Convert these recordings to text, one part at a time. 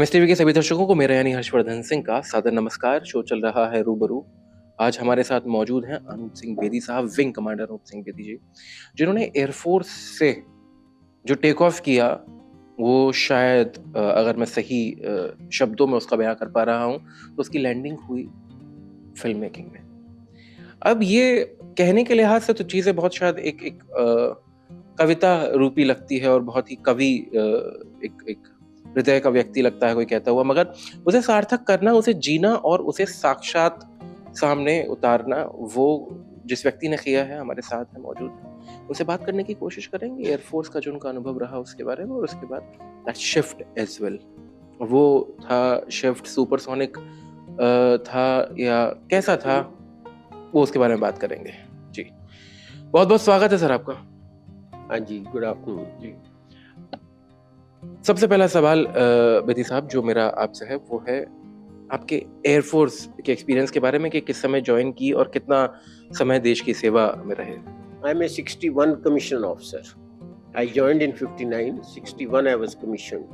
MSTV के सभी दर्शकों को मेरा यानी हर्षवर्धन सिंह का सादर नमस्कार। शो चल रहा है रूबरू। आज हमारे साथ मौजूद हैं अनूप सिंह बेदी साहब, विंग कमांडर अनूप सिंह बेदी जी, जिन्होंने एयरफोर्स से जो टेक ऑफ किया वो शायद अगर मैं सही शब्दों में उसका बयां कर पा रहा हूं तो उसकी लैंडिंग हुई फिल्म मेकिंग में। अब ये कहने के लिहाज से तो चीजें बहुत शायद एक एक कविता रूपी लगती है और बहुत ही कवि एक हृदय का व्यक्ति लगता है कोई कहता हुआ, मगर उसे सार्थक करना, उसे जीना और उसे साक्षात सामने उतारना, वो जिस व्यक्ति ने किया है हमारे साथ है मौजूद है। उनसे बात करने की कोशिश करेंगे एयरफोर्स का जो उनका अनुभव रहा उसके बारे में, और उसके बाद दैट शिफ्ट एज वेल, वो था शिफ्ट सुपरसोनिक था या कैसा था, वो उसके बारे में बात करेंगे। जी बहुत बहुत स्वागत है सर आपका। हाँ जी, गुड आफ्टरनून जी। सबसे पहला सवाल बेदी साहब जो मेरा आपसे है वो है आपके एयरफोर्स के एक्सपीरियंस के बारे में कि किस समय ज्वाइन की और कितना समय देश की सेवा में रहे। I am a 61 commission officer. I joined in 59. 61 I was commissioned.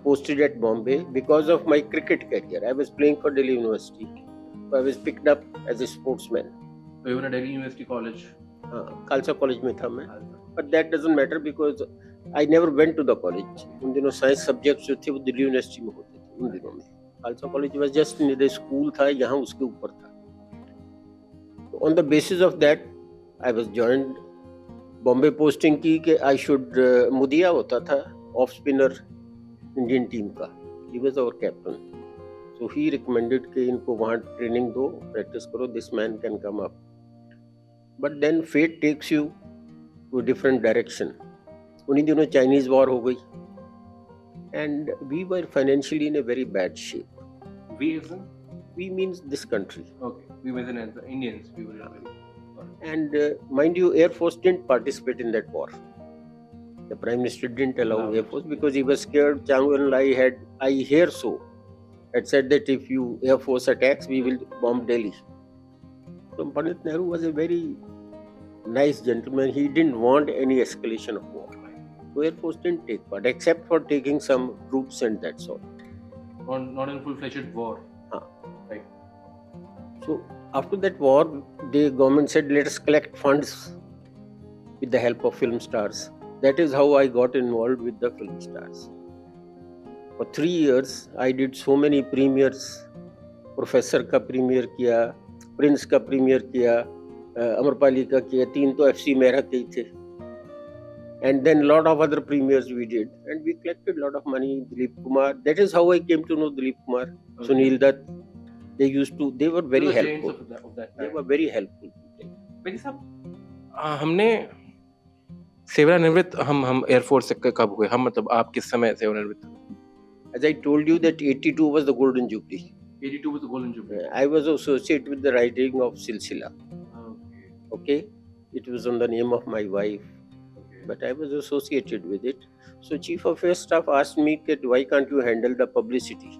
Posted at Bombay because of my cricket career. I was playing for Delhi University. So I was picked up as a sportsman. So you were at Delhi University College? Khalsa College में था मैं. But that doesn't matter because I never went to the college. उन दिनों science subjects जो थे वो Delhi university में होते थे उन दिनों में. Khalsa College was just near the school था, यहाँ उसके ऊपर था. So on the basis of that, I was joined. Bombay posting की कि I should मुदिया होता था off spinner Indian team का. He was our captain. So he recommended कि इनको वहाँ training दो, practice करो. This man can come up. But then fate takes you to a different direction. उन्हीं दिनों Chinese war हो गई. And we were financially in a very bad shape. We as in? We means this country. Okay. We were the Indians. We were and mind you, Air Force didn't participate in that war. The Prime Minister didn't allow Air Force because he was scared. Chiang Kai-shek had, I hear so, had said that if you Air Force attacks, we will bomb Delhi. So Pandit Nehru was a very nice gentleman. He didn't want any escalation of war. So Air Force didn't take part, except for taking some troops and that sort. Not in full-fledged war. Right. So after that war, the government said, let us collect funds with the help of film stars. That is how I got involved with the film stars. For 3 years, I did so many premieres. Professor का premiere किया, Prince का premiere किया, अमरपाली का किया, 3 तो FC मेरा के ही थे. And then lot of other premieres we did, and we collected lot of money. Dilip Kumar, that is how I came to know Dilip Kumar, okay. Sunil Dutt. They were very helpful. Of that they were very helpful. Bedi साहब, हमने सेवानिवृत्त हम air force से कब हुए? हम मतलब आप किस समय सेवानिवृत्त हुए? As I told you that 82 was the golden jubilee. 82 was the golden jubilee. I was associated with the writing of Silsila. Okay. It was on the name of my wife. Okay. But I was associated with it. So Chief of Air Staff asked me that why can't you handle the publicity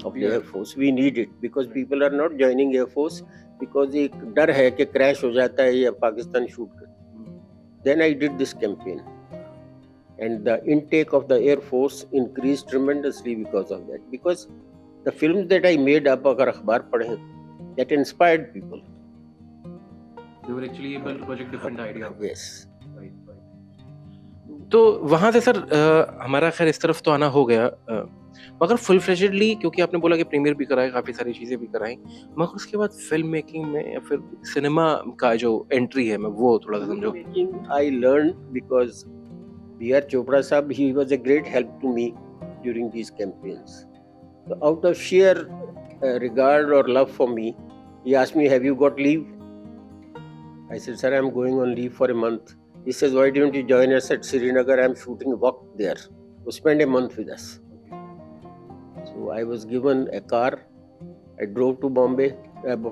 of the Air Force? We need it because people are not joining Air Force because एक डर है कि crash हो जाता है या Pakistan shoot कर. Then I did this campaign, and the intake of the Air Force increased tremendously because of that. Because the films that I made, आप अगर अखबार पढ़ें, that inspired people. They were actually able to project different ideas. Yes. Right. तो वहाँ से sir हमारा खैर इस तरफ तो आना हो गया, मगर फुल फ्लेजेडली, क्योंकि आपने बोला कि प्रीमियर भी कराए, काफ़ी सारी चीज़ें भी कराई, मगर उसके बाद फिल्म मेकिंग में या फिर सिनेमा का जो एंट्री है, मैं वो थोड़ा सा समझो. I learned because B.R. Chopra साहब, he was a great help to me during these campaigns. So out of sheer regard or love for me, he asked me, have you got leave? I said, sir, I'm going on leave for a month. He says, why don't you join us at Srinagar? I'm shooting work there. So spend a month with us. So I was given a car. I drove to Bombay,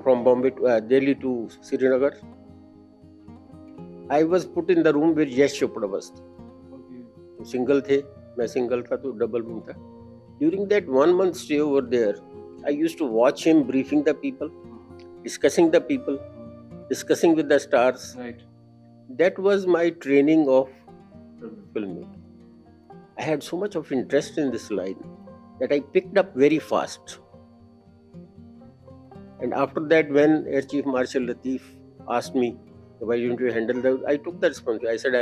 from Bombay to Delhi to Srinagar. I was put in the room where Yash Chopra was. Single थे, मैं single था तो double room था. During that 1 month stay over there, I used to watch him briefing the people, discussing the people, discussing with the stars. Right. That was my training of filmmaking. I had so much of interest in this line. that I picked up very fast. And after that, when Air Chief Marshal Latif asked me, why don't you handle that, I took the responsibility. I said,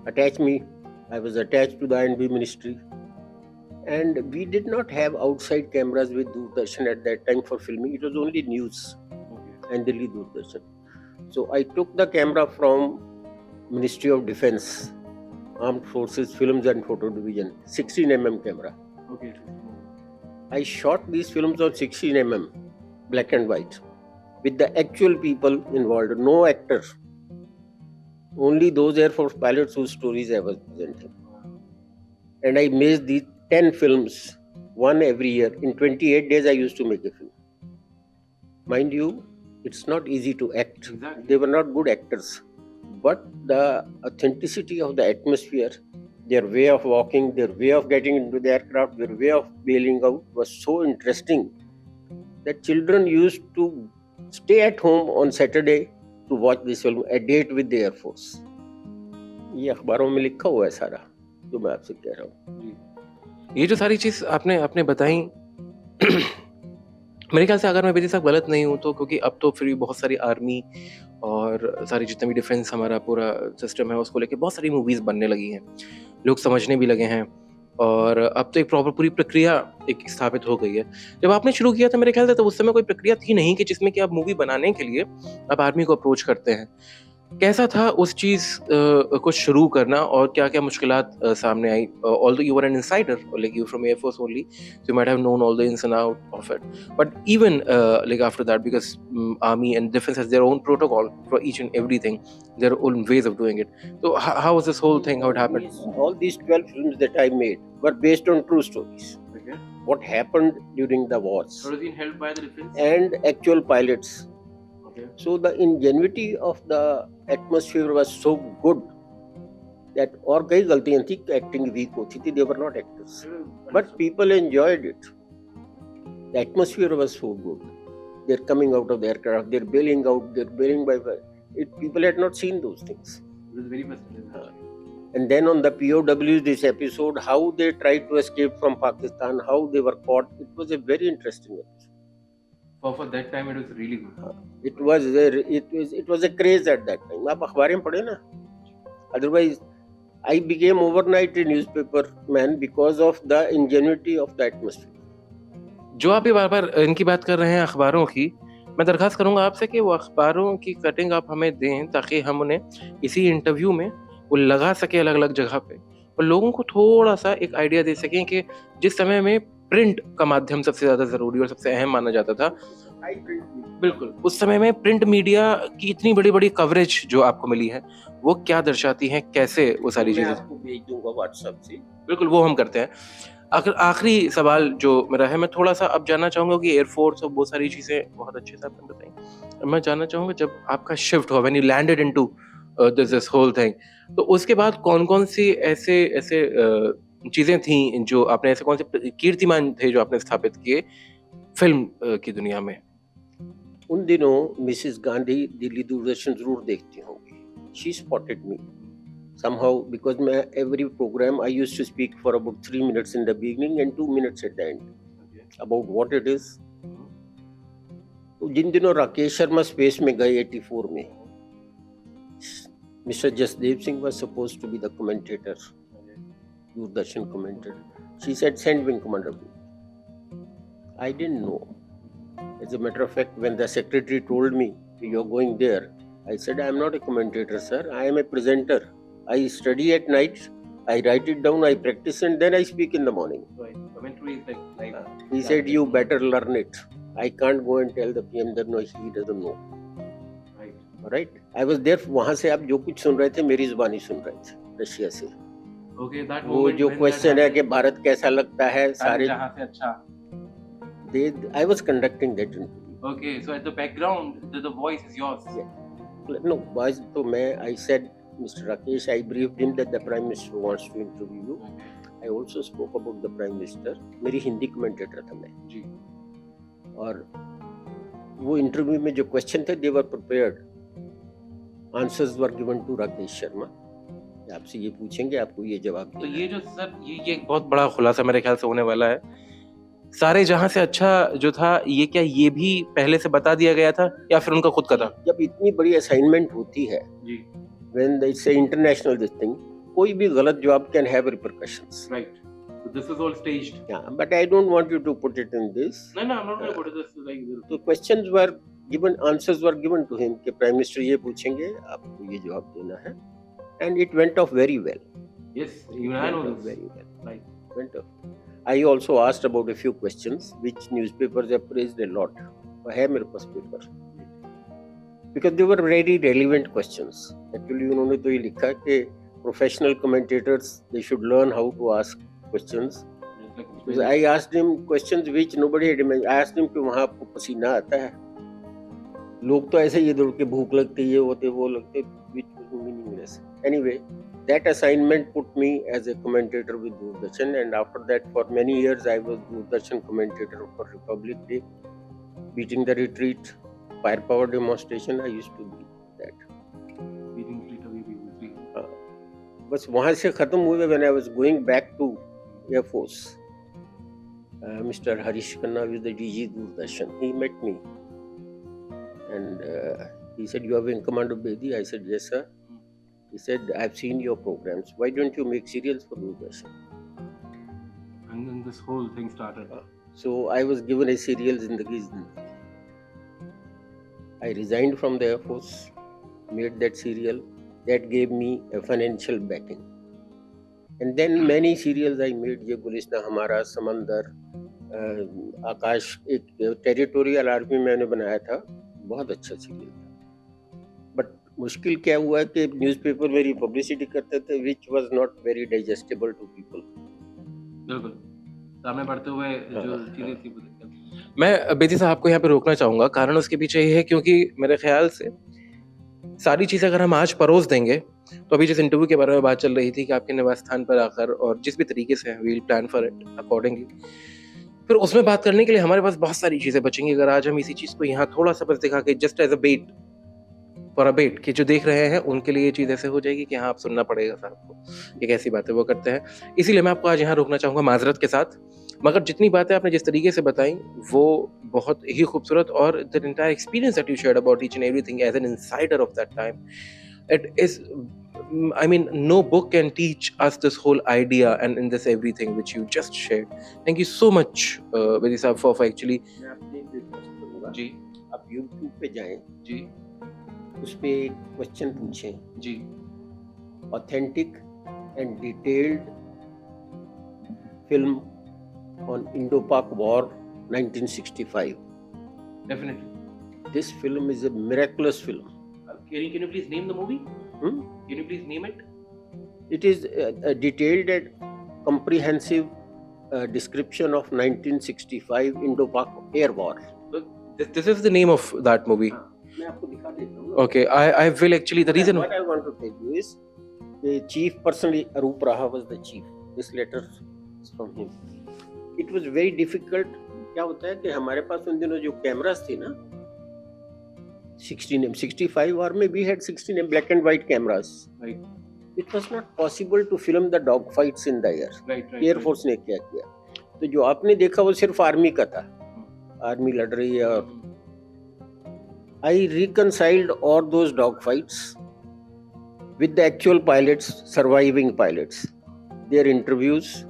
attach me. I was attached to the I&B ministry. And we did not have outside cameras with Doordarshan at that time for filming. It was only news and Delhi Doordarshan. So I took the camera from Ministry of Defense, Armed Forces Films and Photo Division, 16mm camera. Okay. I shot these films on 16mm, black and white, with the actual people involved, no actors. Only those Air Force pilots whose stories I was presenting. And I made these 10 films, one every year. In 28 days, I used to make a film. Mind you, it's not easy to act. Exactly. They were not good actors. But the authenticity of the atmosphere, their way of walking, their way of getting into the aircraft, their way of bailing out was so interesting that children used to stay at home on Saturday to watch this film, a date with the Air Force. ये अखबारों में लिखा हुआ है सारा जो मैं आपसे कह रहा हूँ. ये जो सारी चीज आपने आपने बताई मेरे ख्याल से अगर मैं बेदी साहब गलत नहीं हूँ तो, क्योंकि अब तो फिर भी बहुत सारी आर्मी और सारी जितने भी डिफेंस हमारा पूरा सिस्टम है उसको लेके बहुत सारी मूवीज बनने लगी हैं, लोग समझने भी लगे हैं और अब तो एक प्रॉपर पूरी प्रक्रिया एक स्थापित हो गई है. जब आपने शुरू किया था मेरे ख्याल से तो उस समय कोई प्रक्रिया थी नहीं कि जिसमें कि आप मूवी बनाने के लिए आप आर्मी को अप्रोच करते हैं. कैसा था उस चीज को शुरू करना और क्या क्या मुश्किलात सामने आई? Although you were an insider, like you from Air Force only, so you might have known all the ins and out of it. But even like after that, because army and defense has their own protocol for each and everything, their own ways of doing it. So how was this whole thing? How it happened? All these 12 films that I made were based on true stories. Okay. What happened during the wars. So it was being held by the defense and actual pilots. Okay. So the ingenuity of the atmosphere was so good that और कई गलतियां थी, acting weak होती थी, they were not actors, but people enjoyed it. The atmosphere was so good. They're coming out of the aircraft, they're bailing out, they're bailing by it. People had not seen those things. It was very fascinating. And then on the POWs, this episode, how they tried to escape from Pakistan, how they were caught, it was a very interesting episode. For that time, it was really good. It was a craze at that time. आप अखबारें में पढ़े ना. Otherwise, I became overnight a newspaper man because of the ingenuity of the atmosphere. जो आप ये बार बार इनकी बात कर रहे हैं अखबारों की, मैं दरखास्त करूंगा आपसे कि वो अखबारों की कटिंग आप हमें दें ताकि हम उन्हें इसी इंटरव्यू में वो लगा सके अलग अलग जगह पे और लोगों को थोड़ा सा एक आइडिया दे सकें कि जिस समय में प्रिंट का माध्यम सबसे ज्यादा जरूरी और सबसे अहम माना जाता था, बिल्कुल उस समय में प्रिंट मीडिया की इतनी बड़ी बड़ी कवरेज जो आपको मिली है वो क्या दर्शाती है, कैसे वो सारी चीजें. आपको भेज दूंगा व्हाट्सएप से. बिल्कुल वो हम करते हैं. आखिरी सवाल जो मेरा है, मैं थोड़ा सा अब जानना चाहूंगा कि एयरफोर्स और वो सारी चीजें बहुत अच्छे से आपने बताई. मैं जानना चाहूंगा जब आपका शिफ्ट हुआ, when you landed into this whole thing, तो उसके बाद कौन कौन सी ऐसे चीजें थी जो आपने, ऐसे कौन से कीर्तिमान थे जो आपने स्थापित किए फिल्म की दुनिया में? उन दिनों मिसेस गांधी दिल्ली दूरदर्शन जरूर देखती होंगी. She spotted me somehow because every program I used to speak for about 3 minutes in the beginning and 2 minutes at the end about what it is. तो जिन दिनों राकेश शर्मा स्पेस में गए 84 में, Mr. Jasdev Singh was supposed to be the commentator, Doordarshan commentator. She said, send wing commander. I didn't know. As a matter of fact, when the secretary told me, you're going there, I said, I am not a commentator, sir. I am a presenter. I study at night, I write it down, I practice, and then I speak in the morning. Right. Commentary is like live. He said, you better learn it. I can't go and tell the PM that no, he doesn't know. Right. Right? I was there. वहाँ से आप जो कुछ सुन रहे थे मेरी जुबानी सुन रहे थे रशिया से. Okay, that वो जो क्वेश्चन है कि भारत कैसा लगता है सारे जहाँ से अच्छा. I was conducting that interview. Okay, so at the background, the voice is yours. Yeah. No, voice तो मैं I said, Mr. Rakesh, I briefed him that the Prime Minister wants to interview you. I also spoke about the Prime Minister. मेरी Hindi commentator था मैं. जी. और वो interview में जो question थे, they were prepared. Answers were given to Rakesh Sharma आपसे ये पूछेंगे, आपको ये जवाब तो देना ये है। जो सर ये एक बहुत बड़ा खुलासा मेरे ख्याल से होने वाला है। सारे जहां से अच्छा जो था ये क्या ये भी पहले से बता दिया गया था या फिर उनका खुद का था? जब इतनी बड़ी असाइनमेंट होती है, जी, when they say international this thing, कोई भी गलत जवाब can have repercussions. right. So this is all staged. Yeah, but I don't want you to put it in this. No, I'm not going to put it this like this. तो questions were given, answers were given to him कि prime minister ये पूछेंगे, आपको ये जवाब देना है, and it went off very well. Yes, even I know this. Very well. Right. Went off. I also asked about a few questions which newspapers have praised a lot. है मेरे पास paper, because they were very relevant questions. Actually उन्होंने तो ये लिखा कि professional commentators they should learn how to ask questions. Because I asked him questions which nobody had imagined. I asked him कि वहाँ आपको पसीना आता है? लोग तो ऐसे ही दौड़ के भूख लगती है, ये होते वो लगते, which was meaningless. Anyway, that assignment put me as a commentator with Doordarshan, and after that for many years I was Doordarshan commentator for Republic Day, beating the retreat, firepower demonstration. I used to do that. बस वहाँ से खत्म हुए when I was going back to Air Force. Mr. Harish Khanna was the DG Doordarshan. He met me and he said, "You are in command of Bedi?" I said, "Yes, sir." He said, "I've seen your programs. Why don't you make serials for Doordarshan?" And then this whole thing started. So I was given a serial Zindagi Zindagi. I resigned from the Air Force, made that serial. That gave me a financial backing. And then many serials I made. ये गुलिस्तान हमारा, समंदर, आकाश, एक territorial army मैंने बनाया था, बहुत अच्छा serial था. बट मुश्किल क्या हुआ कि न्यूज़पेपर मेरी पब्लिसिटी करते थे which was not very digestible to people. बिल्कुल सामने बढ़ते हुए जो चीजें थी वो दिक्कत. मैं बेदी साहब को यहाँ पे रोकना चाहूंगा. कारण उसके पीछे ये है क्योंकि मेरे ख्याल से सारी चीजें अगर हम आज परोस देंगे तो अभी जिस इंटरव्यू के बारे में बात चल रही थी कि आपके निवास स्थान पर आकर और जिस भी तरीके से we'll plan for it accordingly, फिर उसमें बात करने के लिए हमारे पास बहुत सारी चीजें बचेंगी अगर आज हम इसी चीज को यहाँ थोड़ा सा बस दिखा के just as a bet for a bet कि जो देख रहे हैं उनके लिए ये चीज ऐसे हो जाएगी कि हाँ आप सुनना पड़ेगा साहब को, ये कैसी बातें वो करते हैं. इसीलिए मैं आपको आज यहाँ रोकना चाहूंगा माजरत के साथ. मगर जितनी बातें आपने जिस तरीके से बताई वो बहुत ही खूबसूरत और the entire experience that you shared about each and everything as an insider of that time, it is, I mean, no book can teach us this whole idea and in this everything which you just shared. Thank you so much Bedi sahab for actually. मैं आपसे एक request करूंगा जी आप YouTube पे जाएं, जी उस पे एक क्वेश्चन पूछें, जी authentic and detailed film on Indo-Pak War 1965. definitely. This film is a miraculous film. Can you please name the movie? Hmm? Can you please name it? It is a detailed and comprehensive description of 1965 Indo-Pak Air War. This is the name of that movie. मैं आपको दिखा देता हूँ. Okay, I will actually, the reason What I want to tell you is the chief personally, Anup Raha was the chief. This letter is from him. It was very difficult. क्या होता है कि हमारे पास उन दिनों जो कैमरास थे ना 16 mm 65 war में we had 16 mm black and white cameras. right It was not possible to film the dog fights in the air. right Air Force ने क्या किया, तो जो आपने देखा वो सिर्फ आर्मी का था, आर्मी लड़ रही है. और I reconciled all those dog fights with the actual pilots, surviving pilots, their interviews,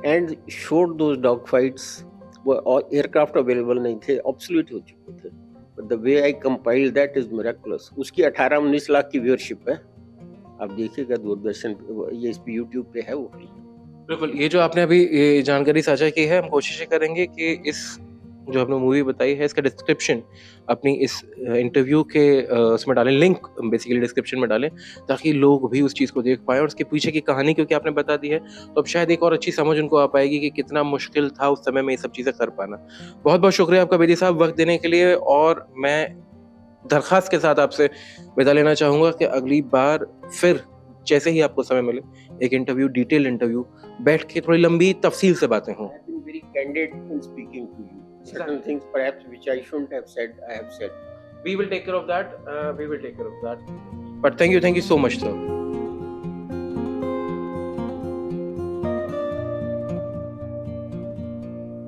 and showed those dog fights. Aircraft available नहीं थे, ऑब्सोल्यूट हो चुके थे. But the way I compiled that is miraculous. उसकी 18-19 लाख की व्यूअरशिप है. आप देखिएगा दूरदर्शन पे, ये इस पे यूट्यूब पे है वो. बिल्कुल. ये जो आपने अभी ये जानकारी साझा की है, हम कोशिश करेंगे कि इस जो आपने मूवी बताई है इसका डिस्क्रिप्शन अपनी इस इंटरव्यू के उसमें डालें, लिंक बेसिकली डिस्क्रिप्शन में डालें ताकि लोग भी उस चीज़ को देख पाएं और उसके पीछे की कहानी क्योंकि आपने बता दी है तो अब शायद एक और अच्छी समझ उनको आ पाएगी कि कितना मुश्किल था उस समय में ये सब चीज़ें कर पाना. बहुत बहुत शुक्रिया आपका बेदी साहब वक्त देने के लिए. और मैं दरख्वास्त के साथ आपसे विदा लेना चाहूँगा कि अगली बार फिर जैसे ही आपको समय मिले एक इंटरव्यू, डिटेल इंटरव्यू बैठ के थोड़ी लंबी तफसील से बातें हों. I have been very candid in speaking to you. Certain things perhaps which I shouldn't have said, I have said. We will take care of that. But thank you so much, sir.